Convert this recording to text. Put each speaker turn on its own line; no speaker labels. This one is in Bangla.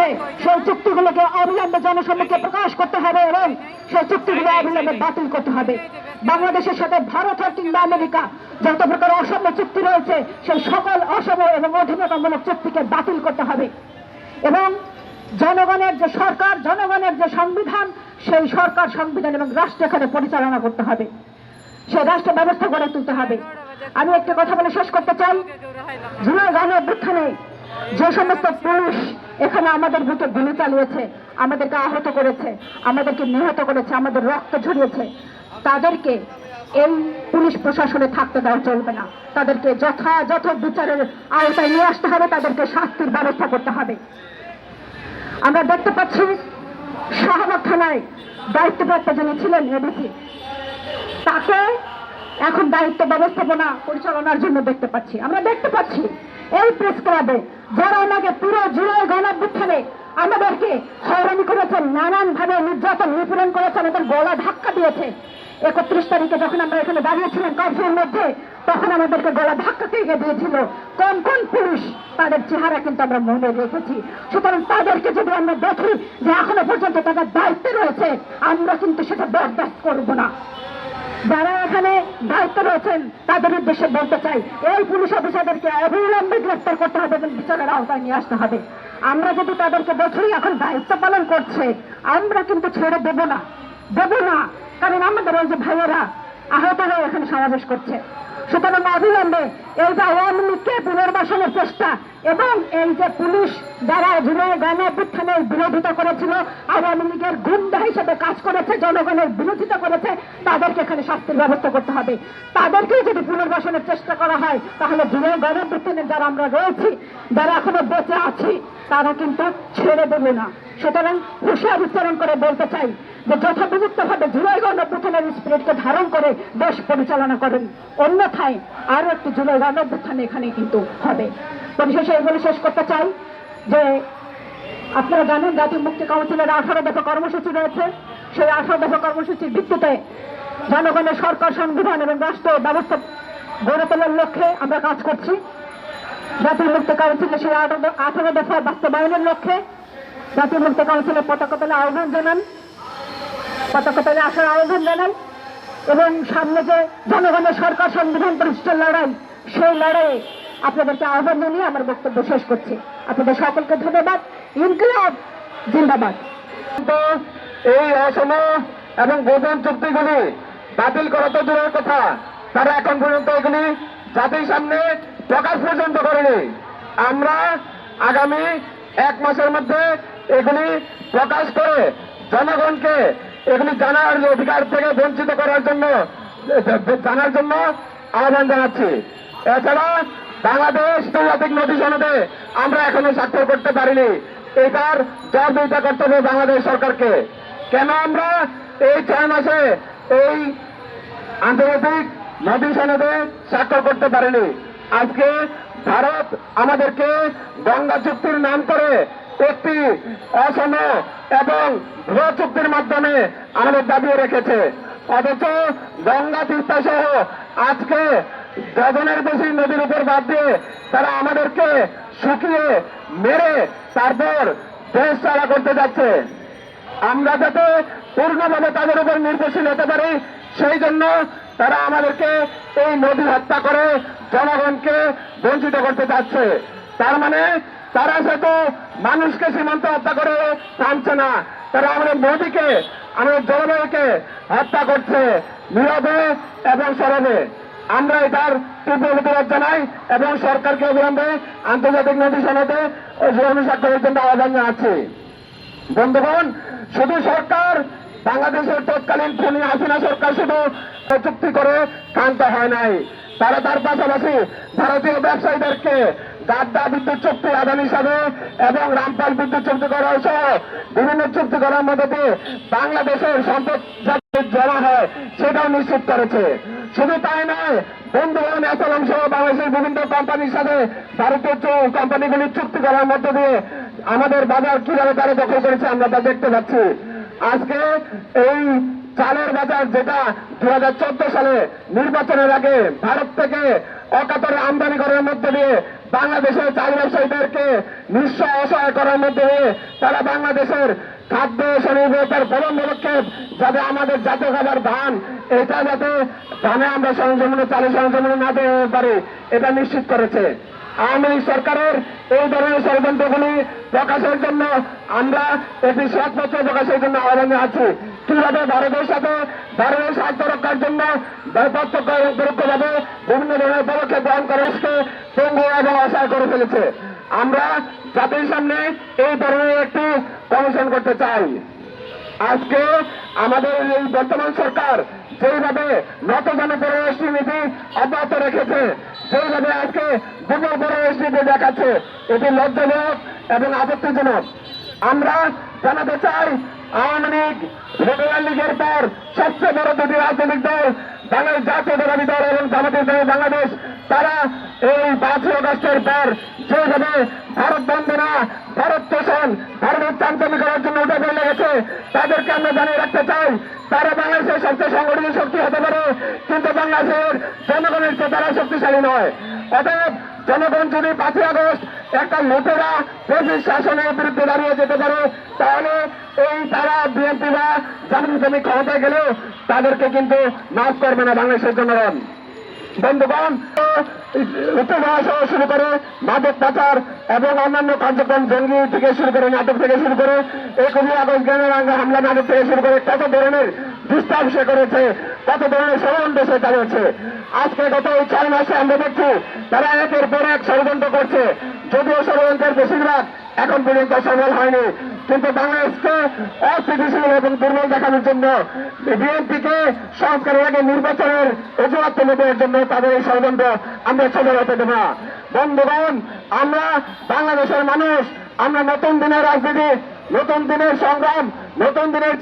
হয়েছে সেই চুক্তিগুলোকে অবিলম্বে জনসম্মুখে প্রকাশ করতে হবে এবং সেই চুক্তিগুলো অবিলম্বে বাতিল করতে হবে। বাংলাদেশের সাথে ভারত হোক কিংবা আমেরিকা যত প্রকার অসম চুক্তি রয়েছে সেই সকল অসম এবং অধীনতামূলক চুক্তিকে বাতিল করতে হবে এবং জনগণের যে সরকার, জনগণের যে সংবিধান, সেই সরকার, সংবিধান এবং রাষ্ট্র এখানে পরিচালনা করতে হবে, সেই রাষ্ট্র ব্যবস্থা গড়ে তুলতে হবে। আমি একটা কথা বলে শেষ করতে চাই, জুলাই গণঅভ্যুত্থানে যে সমস্ত পুলিশ এখানে আমাদের বুকে গুলি চালিয়েছে, আমাদেরকে আহত করেছে, আমাদেরকে নিহত করেছে, আমাদের রক্ত ঝরিয়েছে, তাদেরকে এই পুলিশ প্রশাসনে থাকতে দেওয়া চলবে না। তাদেরকে যথাযথ বিচারের আওতায় নিয়ে আসতে হবে, তাদেরকে শাস্তির ব্যবস্থা করতে হবে। আমরা দেখতে পাচ্ছি শাহবাগ থানায় দায়িত্বপ্রাপ্ত যিনি ছিলেন এডিসি, তাকে এখন দায়িত্ব ব্যবস্থাপনা পরিচালনার জন্য দেখতে পাচ্ছি। আমরা দেখতে পাচ্ছি এই প্রেস ক্লাবে যারা আমাকে পুরো জুলাই গণঅভ্যুত্থানে আমাদেরকে হয়রানি করেছেন, নানানভাবে নির্যাতন নিপীড়ন করেছে, আমাদের গলা ধাক্কা দিয়েছে। 31 তারিখে যখন আমরা এখানে দাঁড়িয়েছিলাম কার্ফিউর মধ্যে, তখন আমাদেরকে গলা ধাক্কা দিয়ে দিয়েছিল কোন কোন পুলিশ, তাদের চেহারা কিন্তু আমরা মনে রেখেছি। সুতরাং তাদেরকে যদি আমরা দেখি যে এখনো পর্যন্ত তাদের দায়িত্বে রয়েছে, আমরা কিন্তু সেটা বরদাস্ত করব না। যারা এখানে দায়িত্ব রয়েছেন তাদের উদ্দেশ্যে বলতে চাই, এই পুলিশ অফিসারদেরকে অবিলম্বে গ্রেফতার করতে হবে এবং বিচারের আওতায় নিয়ে আসতে হবে। আমরা যদি তাদেরকে দেখি এখন দায়িত্ব পালন করছে, আমরা কিন্তু ছেড়ে দেব না। কারণ আমাদের ওই যে ভাইয়েরা আহত হয়ে এখানে সমাবেশ করছে। সুতরাং অবিলম্বে এই যে আওয়ামী লীগকে পুনর্বাসনের চেষ্টা এবং এই যে পুলিশ যারা জুলাই গণঅভ্যুত্থানের বিরোধিতা করেছিল, আওয়ামী লীগের গুন্ডা হিসেবে কাজ করেছে, জনগণের বিরোধিতা করেছে, তাদেরকে এখানে শাস্তির ব্যবস্থা করতে হবে। তাদেরকেই যদি পুনর্বাসনের চেষ্টা করা হয়, তাহলে জুলাই গণঅভ্যুত্থানে যারা আমরা রয়েছি, যারা এখনো বেঁচে আছি, তারা কিন্তু ছেড়ে দেবে না। সুতরাং হুঁশিয়ার উচ্চারণ করে বলতে চাই যে যথোপযুক্তভাবে জুলাই গণঅভ্যুত্থানের স্পিরিটকে ধারণ করে দেশ পরিচালনা করেন, অন্যথায় আরো একটি জুলাই গণঅভ্যুত্থান এখানে কিন্তু হবে। পরিশেষে এগুলো শেষ করতে চাই যে আপনারা জানেন জাতীয় মুক্তি কাউন্সিলের 18 দফা কর্মসূচি রয়েছে। সেই 18 দফা কর্মসূচির ভিত্তিতে জনগণের সরকার, সংবিধান এবং রাষ্ট্র ব্যবস্থা গড়ে তোলার লক্ষ্যে আমরা কাজ করছি। জাতীয় মুক্তি কাউন্সিলের সেই 18 দফা বাস্তবায়নের লক্ষ্যে জাতীয় মুক্তি কাউন্সিলের পতাকা তোলা আহ্বান জানান, পতাকা তোলে আসার আহ্বান জানান এবং সামনে যে জনগণের সরকার, সংবিধান প্রতিষ্ঠার লড়াই, সেই লড়াইয়ে আপনাদেরকে আহ্বান জানিয়ে আমার বক্তব্য শেষ করছি। আপনাদের সকলকে ধন্যবাদ। ইনকিলাব জিন্দাবাদ।
এই অসম এবং গোপন চুক্তিগুলি বাতিল করা তো দূরের কথা, তারা এখন পর্যন্ত এগুলি জাতির সামনে প্রকাশ পর্যন্ত করেনি। আমরা আগামী 1 মাসের মধ্যে এগুলি প্রকাশ করে জনগণকে এগুলি জানার অধিকার থেকে বঞ্চিত করার জন্য জানার জন্য আহ্বান জানাচ্ছি। এছাড়া বাংলাদেশ আন্তর্জাতিক নদী সনদে আমরা এখনো স্বাক্ষর করতে পারিনি। এটার জবাবদিহিতা করতে হবে বাংলাদেশ সরকারকে। কেন আমরা এই 6 মাসে এই আন্তর্জাতিক নদী সনদে স্বাক্ষর করতে পারিনি? আজকে ভারত আমাদেরকে গঙ্গা চুক্তির নাম করে একটি অসম এবং ভুয়া চুক্তির মাধ্যমে আমাদের দাবিয়ে রেখেছে, অথচ গঙ্গা, তিস্তা সহ আজকে ডজনের বেশি নদীর উপর বাদ দিয়ে তারা আমাদেরকে শুকিয়ে মেরে তারপর দেশ চালা করতে যাচ্ছে। আমরা যাতে পূর্ণভাবে তাদের উপর নির্ভরশীল হতে পারি, সেই জন্য তারা আমাদেরকে এই নদী হত্যা করে জনগণকে বঞ্চিত করতে চাচ্ছে। তার মানে তারা শুধু মানুষকে সীমান্ত হত্যা করে থামছে না, তারা আমাদের নদীকে, আমাদের জলবায়ুকে হত্যা করছে নীরবে এবং সরবে। আমরা এটার তীব্র প্রতিবাদ জানাই এবং সরকারকে অবিলম্বে আন্তর্জাতিক নদী সনদে স্বাক্ষরের জন্য আহ্বান জানাচ্ছি। বন্ধুগণ, শুধু সরকার, বাংলাদেশের তৎকালীন খুনি হাসিনা সরকার শুধু চুক্তি করে ক্ষান্ত হয় নাই, তারা তার পাশাপাশি ভারতীয় ব্যবসায়ীদেরকে গাদ্দা বিদ্যুৎ চুক্তি, আদানি হিসাবে এবং রামপাল বিদ্যুৎ চুক্তি করা সহ বিভিন্ন চুক্তি করার মধ্যে দিয়ে বাংলাদেশের সম্পদ জমা হয় সেটাও নিশ্চিত করেছে। শুধু তাই নয়, বন্ধুগণ, এসএলএম সহ বাংলাদেশের বিভিন্ন কোম্পানির সাথে ভারতীয় কোম্পানিগুলির চুক্তি করার মধ্যে দিয়ে আমাদের বাজার কিভাবে তারা দখল করেছে আমরা তা দেখতে পাচ্ছি। আজকে এই চালের বাজার, যেটা 2014 সালে নির্বাচনের আগে ভারত থেকে অকাতরে আমদানি করার মধ্যে দিয়ে বাংলাদেশের চাল ব্যবসায়ীদেরকে নিঃস্ব অসহায় করার মধ্যে দিয়ে তারা বাংলাদেশের খাদ্য স্বনির্ভরতার প্রধান পদক্ষেপ যাতে আমাদের জাতীয় খাবার ধান, এটা যাতে ধানে আমরা সংযমনে চালে সংযমনে না দিতে পারি, এটা নিশ্চিত করেছে। আওয়ামী লীগ সরকারের এই ধরনের ষড়যন্ত্রগুলি প্রকাশের জন্য আমরা একটি শ্বেতপত্র প্রকাশের জন্য আহ্বানে আছি। কিভাবে ভারতের সাথে ভারতের স্বার্থ রক্ষার জন্য পরোক্ষভাবে বিভিন্ন ধরনের পদক্ষেপ গ্রহণ করে পঙ্গু এবং অসহায় করে ফেলেছে। আমরা জাতির সামনে এই ধরনের একটি কমিশন করতে চাই। আজকে আমাদের এই বর্তমান সরকার যেইভাবে নতজন পররাষ্ট্র নীতি অব্যাহত রেখেছে, যেইভাবে আজকে দুর্বল পররাষ্ট্র নীতি দেখাচ্ছে, এটি লজ্জাজনক এবং আপত্তিজনক। আমরা জানাতে চাই, আওয়ামী লীগ ফেডারেল লীগের পর সবচেয়ে বড় দুটি রাজনৈতিক দল বাংলাদেশ জাতীয়তাবাদী দল এবং জামায়াতে ইসলামী বাংলাদেশ, তারা এই 5ই আগস্টের পর যেভাবে ভারত বন্দনা, ভারত তোষণ, ভারতের চাঞ্চল্য করার জন্য উঠে পড়ে লেগেছে, তাদেরকে আমরা জানিয়ে রাখতে চাই, তারা বাংলাদেশের সবচেয়ে সংগঠিত শক্তি হতে পারে, কিন্তু বাংলাদেশের জনগণের চেয়ে তারা শক্তিশালী নয়। অতএব জনগণ যদি 5ই আগস্ট একটা লুটেরা ব্রিটিশ শাসনের বিরুদ্ধে দাঁড়িয়ে যেতে পারে, তাহলে এই তারা বিএনপি বা জামাত ইসলামী ক্ষমতায় গেলেও তাদেরকে কিন্তু মাফ করবে না বাংলাদেশের জনগণ। বন্ধুগণ, উত্তেজনা সহ শুরু করে মাদক পাচার এবং অন্যান্য কার্যক্রম, জঙ্গি থেকে শুরু করে নাটক থেকে শুরু করে 21 আগস্ট গ্রেনেড হামলা নাটক থেকে শুরু করে কত ধরনের ডিস্টার্ব সে করেছে, কত ধরনের ষড়যন্ত্র সে চালিয়েছে। আজকে গত এই 4 মাসে আমরা দেখছি তারা একের পর এক ষড়যন্ত্র করছে, যদিও ষড়যন্ত্রের বেশিরভাগ এখন পর্যন্ত সফল হয়নি। কিন্তু বাংলাদেশকে অস্থিতিশীল এবং দুর্বল দেখানোর জন্য বিএনপিকে সংস্কারের আগে নির্বাচনের অজুহাত তুলে দেওয়ার জন্য তাদের এই ষড়যন্ত্র আমরা সফল হতে দেব না। বন্ধুগণ, আমরা বাংলাদেশের মানুষ, আমরা নতুন দিনের রাজনীতি, নতুন দিনের সংগ্রাম, নতুন দিনের